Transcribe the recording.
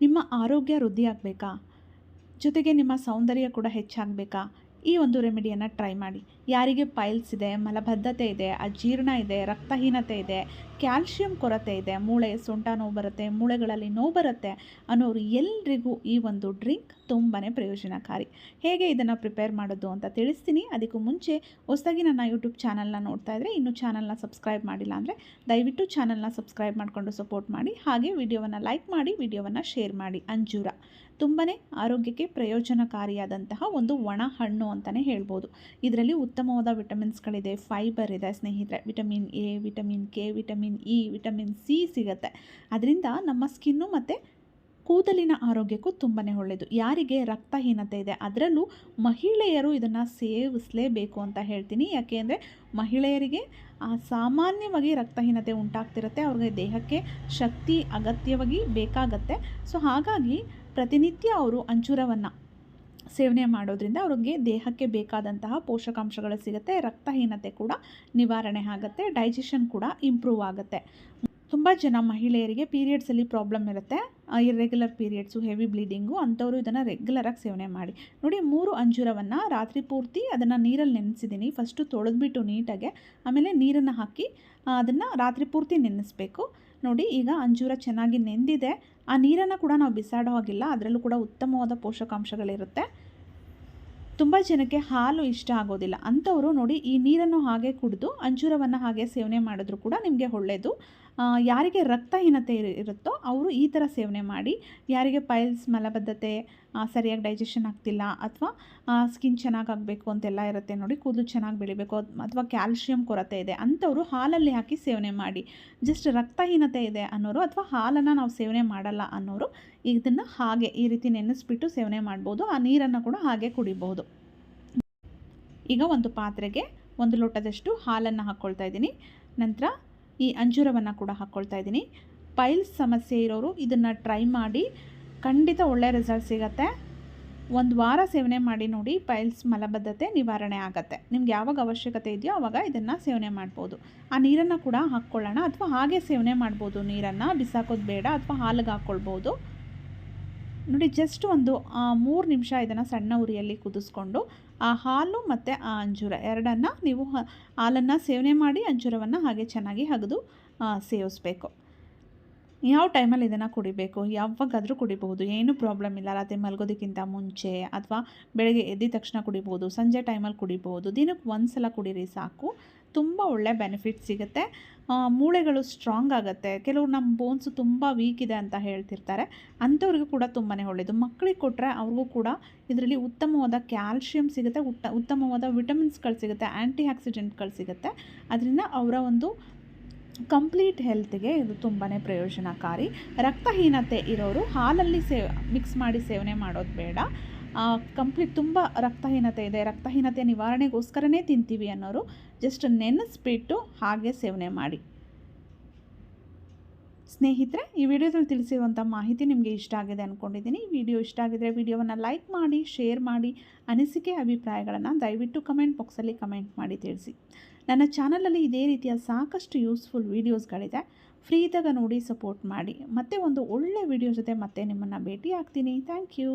ನಿಮ್ಮ ಆರೋಗ್ಯ ವೃದ್ಧಿಯಾಗಬೇಕಾ, ಜೊತೆಗೆ ನಿಮ್ಮ ಸೌಂದರ್ಯ ಕೂಡ ಹೆಚ್ಚಾಗಬೇಕಾ, ಈ ಒಂದು ರೆಮಿಡಿಯನ್ನು ಟ್ರೈ ಮಾಡಿ. ಯಾರಿಗೆ ಪೈಲ್ಸ್ ಇದೆ, ಮಲಬದ್ಧತೆ ಇದೆ, ಅಜೀರ್ಣ ಇದೆ, ರಕ್ತಹೀನತೆ ಇದೆ, ಕ್ಯಾಲ್ಶಿಯಂ ಕೊರತೆ ಇದೆ, ಮೂಳೆ ಸೊಂಟ ನೋವು ಬರುತ್ತೆ, ಮೂಳೆಗಳಲ್ಲಿ ನೋವು ಬರುತ್ತೆ ಅನ್ನೋರು ಎಲ್ರಿಗೂ ಈ ಒಂದು ಡ್ರಿಂಕ್ ತುಂಬಾ ಪ್ರಯೋಜನಕಾರಿ. ಹೇಗೆ ಇದನ್ನು ಪ್ರಿಪೇರ್ ಮಾಡೋದು ಅಂತ ತಿಳಿಸ್ತೀನಿ. ಅದಕ್ಕೂ ಮುಂಚೆ ಹೊಸದಾಗಿ ನನ್ನ ಯೂಟ್ಯೂಬ್ ಚಾನಲ್ನ ನೋಡ್ತಾ ಇದ್ದರೆ, ಇನ್ನೂ ಚಾನಲ್ನ ಸಬ್ಸ್ಕ್ರೈಬ್ ಮಾಡಿಲ್ಲ ಅಂದರೆ ದಯವಿಟ್ಟು ಚಾನಲ್ನ ಸಬ್ಸ್ಕ್ರೈಬ್ ಮಾಡಿಕೊಂಡು ಸಪೋರ್ಟ್ ಮಾಡಿ. ಹಾಗೆ ವಿಡಿಯೋವನ್ನು ಲೈಕ್ ಮಾಡಿ, ವಿಡಿಯೋವನ್ನು ಶೇರ್ ಮಾಡಿ. ಅಂಜೂರ ತುಂಬಾ ಆರೋಗ್ಯಕ್ಕೆ ಪ್ರಯೋಜನಕಾರಿಯಾದಂತಹ ಒಂದು ಒಣ ಹಣ್ಣು ಅಂತಲೇ ಹೇಳ್ಬೋದು. ಇದರಲ್ಲಿ ಉತ್ತಮವಾದ ವಿಟಮಿನ್ಸ್ಗಳಿದೆ, ಫೈಬರ್ ಇದೆ ಸ್ನೇಹಿತರೆ. Vitamin A, vitamin K, vitamin E, vitamin C ಸಿಗುತ್ತೆ. ಅದರಿಂದ ನಮ್ಮ ಸ್ಕಿನ್ನು ಮತ್ತು ಕೂದಲಿನ ಆರೋಗ್ಯಕ್ಕೂ ತುಂಬಾ ಒಳ್ಳೆಯದು. ಯಾರಿಗೆ ರಕ್ತಹೀನತೆ ಇದೆ, ಅದರಲ್ಲೂ ಮಹಿಳೆಯರು ಇದನ್ನು ಸೇವಿಸಲೇಬೇಕು ಅಂತ ಹೇಳ್ತೀನಿ. ಯಾಕೆ ಅಂದರೆ ಮಹಿಳೆಯರಿಗೆ ಸಾಮಾನ್ಯವಾಗಿ ರಕ್ತಹೀನತೆ ಉಂಟಾಗ್ತಿರುತ್ತೆ. ಅವ್ರಿಗೆ ದೇಹಕ್ಕೆ ಶಕ್ತಿ ಅಗತ್ಯವಾಗಿ ಬೇಕಾಗತ್ತೆ. ಸೊ ಹಾಗಾಗಿ ಪ್ರತಿನಿತ್ಯ ಅವರು ಅಂಜೂರವನ್ನು ಸೇವನೆ ಮಾಡೋದ್ರಿಂದ ಅವ್ರಿಗೆ ದೇಹಕ್ಕೆ ಬೇಕಾದಂತಹ ಪೋಷಕಾಂಶಗಳು ಸಿಗುತ್ತೆ. ರಕ್ತಹೀನತೆ ಕೂಡ ನಿವಾರಣೆ ಆಗುತ್ತೆ, ಡೈಜೆಷನ್ ಕೂಡ ಇಂಪ್ರೂವ್ ಆಗುತ್ತೆ. ತುಂಬ ಜನ ಮಹಿಳೆಯರಿಗೆ ಪೀರಿಯಡ್ಸಲ್ಲಿ ಪ್ರಾಬ್ಲಮ್ ಇರುತ್ತೆ, ಇರ್ರೆಗ್ಯುಲರ್ ಪೀರಿಯಡ್ಸು, ಹೆವಿ ಬ್ಲೀಡಿಂಗು, ಅಂಥವರು ಇದನ್ನು ರೆಗ್ಯುಲರಾಗಿ ಸೇವನೆ ಮಾಡಿ. ನೋಡಿ, 3 ಅಂಜೂರವನ್ನು ರಾತ್ರಿ ಪೂರ್ತಿ ಅದನ್ನು ನೀರಲ್ಲಿ ನೆನೆಸಿದ್ದೀನಿ. ಫಸ್ಟು ತೊಳೆದ್ಬಿಟ್ಟು ನೀಟಾಗೆ, ಆಮೇಲೆ ನೀರನ್ನು ಹಾಕಿ ಅದನ್ನು ರಾತ್ರಿ ಪೂರ್ತಿ ನೆನೆಸಬೇಕು. ನೋಡಿ, ಈಗ ಅಂಜೂರ ಚೆನ್ನಾಗಿ ನೆಂದಿದೆ. ಆ ನೀರನ್ನು ಕೂಡ ನಾವು ಬಿಸಾಡೋ ಹಾಗಿಲ್ಲ, ಅದರಲ್ಲೂ ಕೂಡ ಉತ್ತಮವಾದ ಪೋಷಕಾಂಶಗಳಿರುತ್ತೆ. ತುಂಬ ಜನಕ್ಕೆ ಹಾಲು ಇಷ್ಟ ಆಗೋದಿಲ್ಲ, ಅಂಥವರು ನೋಡಿ ಈ ನೀರನ್ನು ಹಾಗೆ ಕುಡಿದು ಅಂಜೂರವನ್ನು ಹಾಗೆ ಸೇವನೆ ಮಾಡಿದ್ರು ಕೂಡ ನಿಮಗೆ ಒಳ್ಳೆಯದು. ಯಾರಿಗೆ ರಕ್ತಹೀನತೆ ಇರುತ್ತೋ ಅವರು ಈ ಥರ ಸೇವನೆ ಮಾಡಿ. ಯಾರಿಗೆ ಪೈಲ್ಸ್, ಮಲಬದ್ಧತೆ, ಸರಿಯಾಗಿ ಡೈಜೆಷನ್ ಆಗ್ತಿಲ್ಲ, ಅಥವಾ ಸ್ಕಿನ್ ಚೆನ್ನಾಗಾಗಬೇಕು ಅಂತೆಲ್ಲ ಇರುತ್ತೆ ನೋಡಿ, ಕೂದಲು ಚೆನ್ನಾಗಿ ಬೆಳಿಬೇಕು, ಅಥವಾ ಕ್ಯಾಲ್ಶಿಯಂ ಕೊರತೆ ಇದೆ, ಅಂಥವರು ಹಾಲಲ್ಲಿ ಹಾಕಿ ಸೇವನೆ ಮಾಡಿ. ಜಸ್ಟ್ ರಕ್ತಹೀನತೆ ಇದೆ ಅನ್ನೋರು, ಅಥವಾ ಹಾಲನ್ನು ನಾವು ಸೇವನೆ ಮಾಡಲ್ಲ ಅನ್ನೋರು ಇದನ್ನು ಹಾಗೆ ಈ ರೀತಿ ನೆನೆಸ್ಬಿಟ್ಟು ಸೇವನೆ ಮಾಡ್ಬೋದು. ಆ ನೀರನ್ನು ಕೂಡ ಹಾಗೆ ಕುಡಿಬೋದು. ಈಗ ಒಂದು ಪಾತ್ರೆಗೆ 1 ಲೋಟದಷ್ಟು ಹಾಲನ್ನು ಹಾಕ್ಕೊಳ್ತಾ ಇದ್ದೀನಿ. ನಂತರ ಈ ಅಂಜೂರವನ್ನು ಕೂಡ ಹಾಕ್ಕೊಳ್ತಾ ಇದ್ದೀನಿ. ಪೈಲ್ಸ್ ಸಮಸ್ಯೆ ಇರೋರು ಇದನ್ನು ಟ್ರೈ ಮಾಡಿ, ಖಂಡಿತ ಒಳ್ಳೆಯ ರಿಸಲ್ಟ್ ಸಿಗುತ್ತೆ. 1 ವಾರ ಸೇವನೆ ಮಾಡಿ ನೋಡಿ, ಪೈಲ್ಸ್, ಮಲಬದ್ಧತೆ ನಿವಾರಣೆ ಆಗುತ್ತೆ. ನಿಮ್ಗೆ ಯಾವಾಗ ಅವಶ್ಯಕತೆ ಇದೆಯೋ ಆವಾಗ ಇದನ್ನು ಸೇವನೆ ಮಾಡ್ಬೋದು. ಆ ನೀರನ್ನು ಕೂಡ ಹಾಕ್ಕೊಳ್ಳೋಣ, ಅಥವಾ ಹಾಗೆ ಸೇವನೆ ಮಾಡ್ಬೋದು. ನೀರನ್ನು ಬಿಸಾಕೋದು ಬೇಡ, ಅಥವಾ ಹಾಲಿಗೆ ಹಾಕ್ಕೊಳ್ಬೋದು. ನೋಡಿ, ಜಸ್ಟ್ ಒಂದು 3 ನಿಮಿಷ ಇದನ್ನು ಸಣ್ಣ ಉರಿಯಲ್ಲಿ ಕುದಿಸ್ಕೊಂಡು ಆ ಹಾಲು ಮತ್ತು ಆ ಅಂಜೂರ ಎರಡನ್ನು ನೀವು ಹಾಲನ್ನು ಸೇವನೆ ಮಾಡಿ, ಅಂಜೂರವನ್ನು ಹಾಗೆ ಚೆನ್ನಾಗಿ ಅಗೆದು ಸೇವಿಸಬೇಕು. ಯಾವ ಟೈಮಲ್ಲಿ ಇದನ್ನು ಕುಡಿಬೇಕು, ಯಾವಾಗಾದರೂ ಕುಡಿಬಹುದು, ಏನೂ ಪ್ರಾಬ್ಲಮ್ ಇಲ್ಲ. ರಾತ್ರಿ ಮಲಗೋದಕ್ಕಿಂತ ಮುಂಚೆ ಅಥವಾ ಬೆಳಗ್ಗೆ ಎದ್ದ ತಕ್ಷಣ ಕುಡಿಬೋದು, ಸಂಜೆ ಟೈಮಲ್ಲಿ ಕುಡಿಬೋದು. ದಿನಕ್ಕೆ 1 ಸಲ ಕುಡೀರಿ ಸಾಕು. ತುಂಬ ಒಳ್ಳೆ ಬೆನಿಫಿಟ್ ಸಿಗುತ್ತೆ. ಮೂಳೆಗಳು ಸ್ಟ್ರಾಂಗ್ ಆಗುತ್ತೆ. ಕೆಲವರು ನಮ್ಮ ಬೋನ್ಸು ತುಂಬ ವೀಕ್ ಇದೆ ಅಂತ ಹೇಳ್ತಿರ್ತಾರೆ, ಅಂಥವ್ರಿಗೂ ಕೂಡ ತುಂಬಾ ಒಳ್ಳೆಯದು. ಮಕ್ಕಳಿಗೆ ಕೊಟ್ಟರೆ ಅವ್ರಿಗೂ ಕೂಡ ಇದರಲ್ಲಿ ಉತ್ತಮವಾದ ಕ್ಯಾಲ್ಶಿಯಂ ಸಿಗುತ್ತೆ, ಉತ್ತಮವಾದ ವಿಟಮಿನ್ಸ್ಗಳು ಸಿಗುತ್ತೆ, ಆ್ಯಂಟಿ ಆಕ್ಸಿಡೆಂಟ್ಗಳು ಸಿಗುತ್ತೆ. ಅದರಿಂದ ಅವರ ಒಂದು ಕಂಪ್ಲೀಟ್ ಹೆಲ್ತ್ಗೆ ಇದು ತುಂಬಾ ಪ್ರಯೋಜನಕಾರಿ. ರಕ್ತಹೀನತೆ ಇರೋರು ಹಾಲಲ್ಲಿ ಮಿಕ್ಸ್ ಮಾಡಿ ಸೇವನೆ ಮಾಡೋದು ಬೇಡ. ಕಂಪ್ಲೀಟ್ ತುಂಬ ರಕ್ತಹೀನತೆ ಇದೆ, ರಕ್ತಹೀನತೆ ನಿವಾರಣೆಗೋಸ್ಕರನೇ ತಿಂತೀವಿ ಅನ್ನೋರು ಜಸ್ಟ್ ನೆನೆಸ್ಬಿಟ್ಟು ಹಾಗೆ ಸೇವನೆ ಮಾಡಿ. ಸ್ನೇಹಿತರೆ, ಈ ವಿಡಿಯೋದಲ್ಲಿ ತಿಳಿಸಿರುವಂಥ ಮಾಹಿತಿ ನಿಮಗೆ ಇಷ್ಟ ಆಗಿದೆ ಅಂದ್ಕೊಂಡಿದ್ದೀನಿ. ಈ ವಿಡಿಯೋ ಇಷ್ಟ ಆಗಿದರೆ ವಿಡಿಯೋವನ್ನು ಲೈಕ್ ಮಾಡಿ, ಶೇರ್ ಮಾಡಿ. ಅನಿಸಿಕೆ, ಅಭಿಪ್ರಾಯಗಳನ್ನು ದಯವಿಟ್ಟು ಕಮೆಂಟ್ ಬಾಕ್ಸಲ್ಲಿ ಕಮೆಂಟ್ ಮಾಡಿ ತಿಳಿಸಿ. ನನ್ನ ಚಾನಲಲ್ಲಿ ಇದೇ ರೀತಿಯ ಸಾಕಷ್ಟು ಯೂಸ್ಫುಲ್ ವೀಡಿಯೋಸ್ಗಳಿದೆ. ಫ್ರೀ ಇದ್ದಾಗ ನೋಡಿ, ಸಪೋರ್ಟ್ ಮಾಡಿ. ಮತ್ತೆ ಒಂದು ಒಳ್ಳೆ ವಿಡಿಯೋ ಜೊತೆ ಮತ್ತೆ ನಿಮ್ಮನ್ನು ಭೇಟಿ ಆಗ್ತೀನಿ. Thank you.